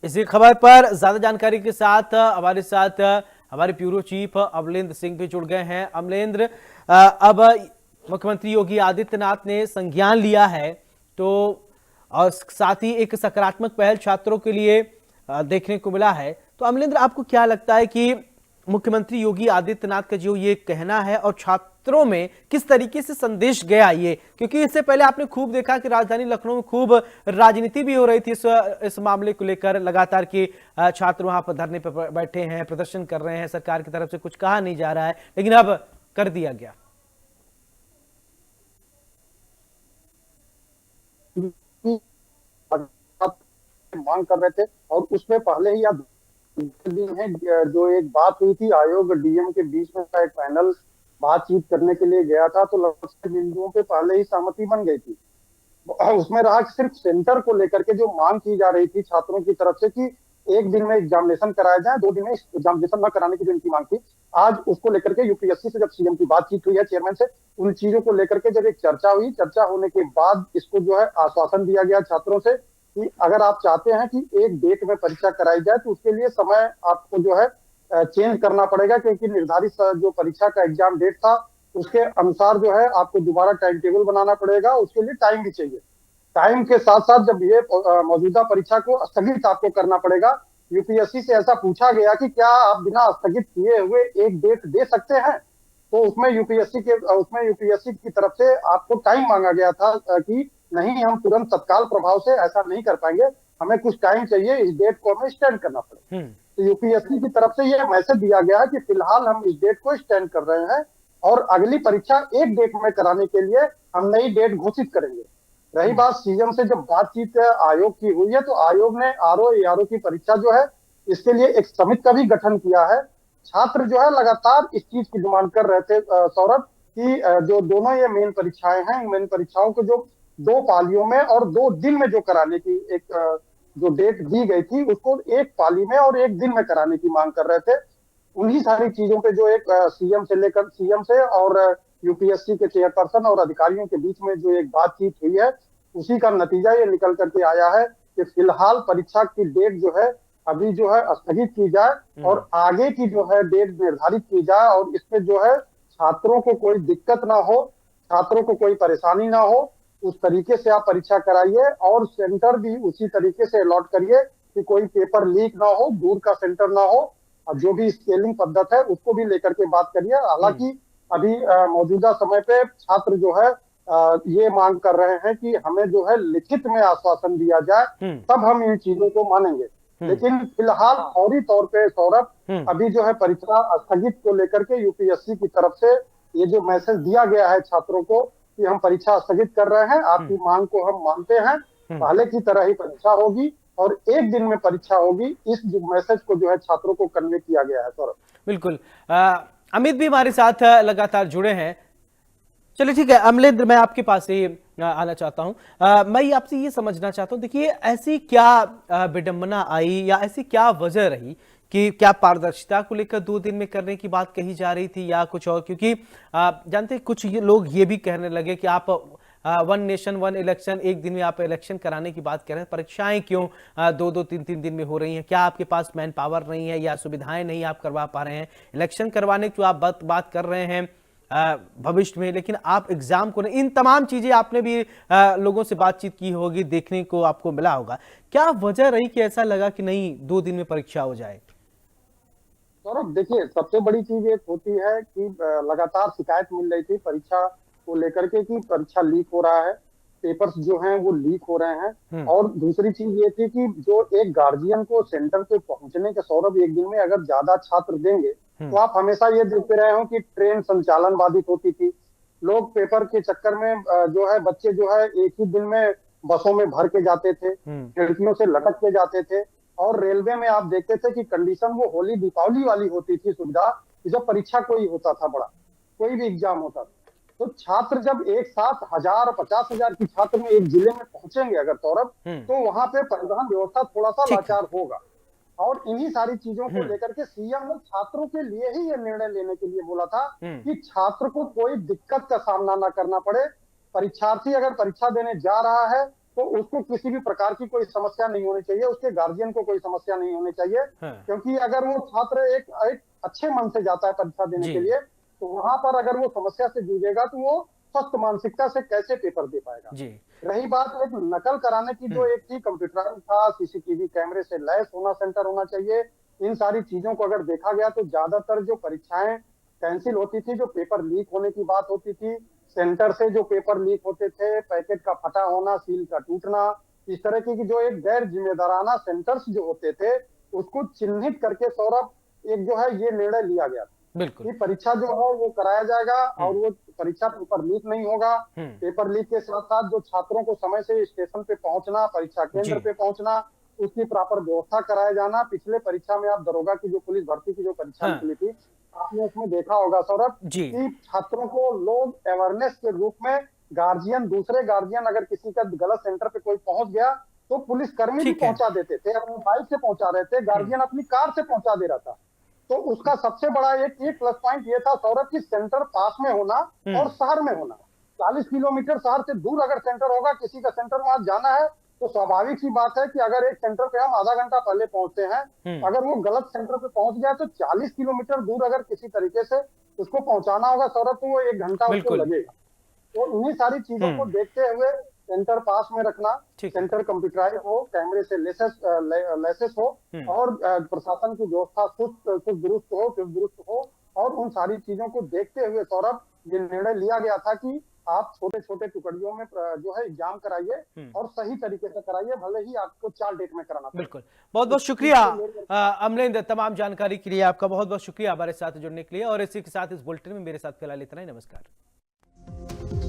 इसी खबर पर ज्यादा जानकारी के साथ हमारे ब्यूरो चीफ अमलेंद्र सिंह भी जुड़ गए हैं। अमलेंद्र, अब मुख्यमंत्री योगी आदित्यनाथ ने संज्ञान लिया है, तो और साथ ही एक सकारात्मक पहल छात्रों के लिए देखने को मिला है। तो अमलेंद्र, आपको क्या लगता है कि मुख्यमंत्री योगी आदित्यनाथ का जो ये कहना है और छात्रों में किस तरीके से संदेश गया ये, क्योंकि इससे पहले आपने खूब देखा कि राजधानी लखनऊ में खूब राजनीति भी हो रही थी इस मामले को लेकर लगातार कि छात्र वहां पर धरने पर बैठे हैं, प्रदर्शन कर रहे हैं, सरकार की तरफ से कुछ कहा नहीं जा रहा है, लेकिन अब कर दिया गया। मांग कर रहे थे और उसमें पहले ही आप है जो एक बात हुई थी आयोग डीएम के बीच में का एक पैनल बातचीत करने के लिए गया था, तो लगभग बिंदुओं पे पहले ही सहमति बन गई थी। उसमें रहा कि सिर्फ सेंटर को लेकर के जो मांग की जा रही थी छात्रों की तरफ से कि एक दिन में एग्जामिनेशन कराया जाए, 2 दिन में एग्जामिनेशन न कराने की जो इनकी मांग थी, आज उसको लेकर के यूपीएससी से जब सीएम की बातचीत हुई है चेयरमैन से, उन चीजों को लेकर के जब एक चर्चा हुई, चर्चा होने के बाद इसको जो है आश्वासन दिया गया छात्रों से कि अगर आप चाहते हैं कि एक डेट में परीक्षा कराई जाए तो उसके लिए समय आपको जो है चेंज करना पड़ेगा, क्योंकि निर्धारित जो परीक्षा का एग्जाम डेट था उसके अनुसार जो है आपको दोबारा टाइम टेबल बनाना पड़ेगा, उसके लिए टाइम भी चाहिए। टाइम के साथ साथ जब ये मौजूदा परीक्षा को स्थगित आपको करना पड़ेगा, यूपीएससी से ऐसा पूछा गया कि क्या आप बिना स्थगित किए हुए एक डेट दे सकते हैं, तो उसमें यूपीएससी की तरफ से आपको टाइम मांगा गया था कि नहीं, हम तुरंत तत्काल प्रभाव से ऐसा नहीं कर पाएंगे, हमें कुछ टाइम चाहिए, इस डेट को हमें स्टैंड करना पड़ेगा। तो यूपीएससी की तरफ से यह मैसेज दिया गया है कि फिलहाल हम इस डेट को स्टैंड कर रहे हैं और अगली परीक्षा एक डेट में कराने के लिए हम नई डेट घोषित करेंगे। रही बात सीएम से जब बातचीत आयोग की हुई है, तो आयोग ने आरओ की परीक्षा जो है इसके लिए एक समिति का भी गठन किया है। छात्र जो है लगातार इस चीज की डिमांड कर रहे थे सौरभ कि जो दोनों ये मेन परीक्षाएं हैं, इन मेन परीक्षाओं को जो 2 पालियों में और 2 दिन में जो कराने की एक जो डेट दी गई थी उसको एक पाली में और एक दिन में कराने की मांग कर रहे थे। उन्हीं सारी चीजों पे जो एक सीएम से और यूपीएससी के चेयरपर्सन और अधिकारियों के बीच में जो एक बातचीत हुई है, उसी का नतीजा ये निकल करके आया है कि फिलहाल परीक्षा की डेट जो है अभी जो है स्थगित की जाए और आगे की जो है डेट निर्धारित की जाए, और इसमें जो है छात्रों को कोई दिक्कत ना हो, छात्रों को कोई परेशानी ना हो, उस तरीके से आप परीक्षा कराइए और सेंटर भी उसी तरीके से अलॉट करिए कि कोई पेपर लीक ना हो, दूर का सेंटर ना हो, और जो भी स्केलिंग पद्धत है उसको भी लेकर के बात करिए। हालांकि अभी मौजूदा समय पे छात्र जो है ये मांग कर रहे हैं कि हमें जो है लिखित में आश्वासन दिया जाए, तब हम इन चीजों को मानेंगे। लेकिन फिलहाल फौरी तौर पे सौरभ अभी जो है परीक्षा स्थगित को लेकर के यूपीएससी की तरफ से ये जो मैसेज दिया गया है छात्रों को कि हम परीक्षा स्थगित कर रहे हैं, आपकी मांग को हम मानते हैं, पहले की तरह ही परीक्षा होगी और एक दिन में परीक्षा होगी, इस मैसेज को जो है छात्रों को कन्वे किया गया है सौरभ। बिल्कुल। अमित भी हमारे साथ लगातार जुड़े हैं। चलिए ठीक है अमलेंद्र, मैं आपके पास ही आना चाहता हूं। मैं आपसे ये समझना चाहता हूं, देखिए ऐसी क्या विडंबना आई या ऐसी क्या वजह रही कि क्या पारदर्शिता को लेकर 2 दिन में करने की बात कही जा रही थी या कुछ और, क्योंकि जानते कुछ लोग ये भी कहने लगे कि आप 1 नेशन 1 इलेक्शन, एक दिन में आप इलेक्शन कराने की बात कर रहे हैं, परीक्षाएं क्यों 2-2 3-3 दिन में हो रही हैं? क्या आपके पास मैन पावर नहीं है या सुविधाएं नहीं आप करवा पा रहे हैं? इलेक्शन करवाने की आप बात कर रहे हैं भविष्य में, लेकिन आप एग्जाम को नहीं, इन तमाम चीजें आपने भी लोगों से बातचीत की होगी, देखने को आपको मिला होगा। क्या वजह रही कि ऐसा लगा कि नहीं 2 दिन में परीक्षा हो जाए? सौरभ देखिए, सबसे बड़ी चीज एक होती है कि लगातार शिकायत मिल रही थी परीक्षा को लेकर के कि परीक्षा लीक हो रहा है, पेपर्स जो हैं वो लीक हो रहे हैं। और दूसरी चीज ये थी कि जो एक गार्जियन को सेंटर पे पहुंचने के सौरभ एक दिन में अगर ज्यादा छात्र देंगे तो आप हमेशा ये देखते रहे हो कि ट्रेन संचालन बाधित होती थी, लोग पेपर के चक्कर में जो है बच्चे जो है एक ही दिन में बसों में भर के जाते थे, खिड़कियों से लटक के जाते थे, और रेलवे में आप देखते थे कि कंडीशन वो होली दीपावली वाली होती थी सुविधा, जब परीक्षा कोई होता था, बड़ा कोई भी एग्जाम होता था, तो छात्र जब एक साथ 1000 50,000 की छात्र में एक जिले में पहुंचेंगे अगर सौरभ, तो वहां पे परिवहन व्यवस्था थोड़ा सा लाचार होगा। और इन्हीं सारी चीजों को लेकर के सीएम ने छात्रों के लिए ही ये निर्णय लेने के लिए बोला था कि छात्र को कोई दिक्कत का सामना ना करना पड़े। परीक्षार्थी अगर परीक्षा देने जा रहा है तो उसको किसी भी प्रकार की कोई समस्या नहीं होनी चाहिए, उसके गार्जियन को कोई समस्या नहीं होनी चाहिए। हाँ। क्योंकि अगर वो छात्र एक अच्छे मन से जाता है परीक्षा देने जी। के लिए, तो वहां पर अगर वो समस्या से जूझेगा तो वो स्वस्थ मानसिकता से कैसे पेपर दे पाएगा। जी। रही बात एक नकल कराने की, जो एक थी कंप्यूटराइज था, सीसीटीवी कैमरे से लैस होना सेंटर होना चाहिए। इन सारी चीजों को अगर देखा गया तो ज्यादातर जो परीक्षाएं कैंसिल होती थी, जो पेपर लीक होने की बात होती थी, सेंटर से जो पेपर लीक होते थे, पैकेट का फटा होना, सील का टूटना, इस तरह की जो एक गैर जिम्मेदाराना सेंटर्स जो होते थे, उसको चिन्हित करके सौरभ एक जो है ये निर्णय लिया गया बिल्कुल। कि परीक्षा जो है वो कराया जाएगा और वो परीक्षा पेपर लीक नहीं होगा। पेपर लीक के साथ साथ जो छात्रों को समय से स्टेशन पे पहुंचना, परीक्षा केंद्र पे पहुंचना, उसकी प्रॉपर व्यवस्था कराया जाना। पिछले परीक्षा में आप दरोगा की जो पुलिस भर्ती की जो परीक्षा निकली थी, आपने उसमें देखा होगा सौरभ कि छात्रों को लोग अवेयरनेस के रूप में गार्जियन, दूसरे गार्जियन अगर किसी का गलत सेंटर पे कोई पहुंच गया तो पुलिस कर्मी भी पहुंचा देते थे, अपनी बाइक से पहुंचा रहे थे, गार्जियन अपनी कार से पहुंचा दे रहा था। तो उसका सबसे बड़ा एक प्लस पॉइंट ये था सौरभ की सेंटर पास में होना और शहर में होना। 40 किलोमीटर शहर से दूर अगर सेंटर होगा, किसी का सेंटर वहां जाना है, तो स्वाभाविक सी बात है कि अगर एक सेंटर पे हम आधा घंटा पहले पहुंचते हैं, अगर वो गलत सेंटर पे पहुंच गया तो 40 किलोमीटर दूर अगर किसी तरीके से उसको पहुंचाना होगा सौरभ, तो वो 1 घंटा उसको लगेगा। तो इन्हीं सारी चीजों को देखते हुए सेंटर पास में रखना, सेंटर कंप्यूटराइज हो, कैमरे से लेसेस हो और प्रशासन की व्यवस्था चुस्त दुरुस्त हो और उन सारी चीजों को देखते हुए सौरभ ये निर्णय लिया गया था कि आप छोटे छोटे टुकड़ियों में जो है एग्जाम कराइए और सही तरीके से कराइए, भले ही आपको 4 डेट में कराना। बिल्कुल, बहुत बहुत शुक्रिया अमलेंद्र, तमाम जानकारी के लिए आपका बहुत बहुत शुक्रिया हमारे साथ जुड़ने के लिए। और इसी के साथ इस बुलेटिन में मेरे साथ फिलहाल इतना ही। नमस्कार।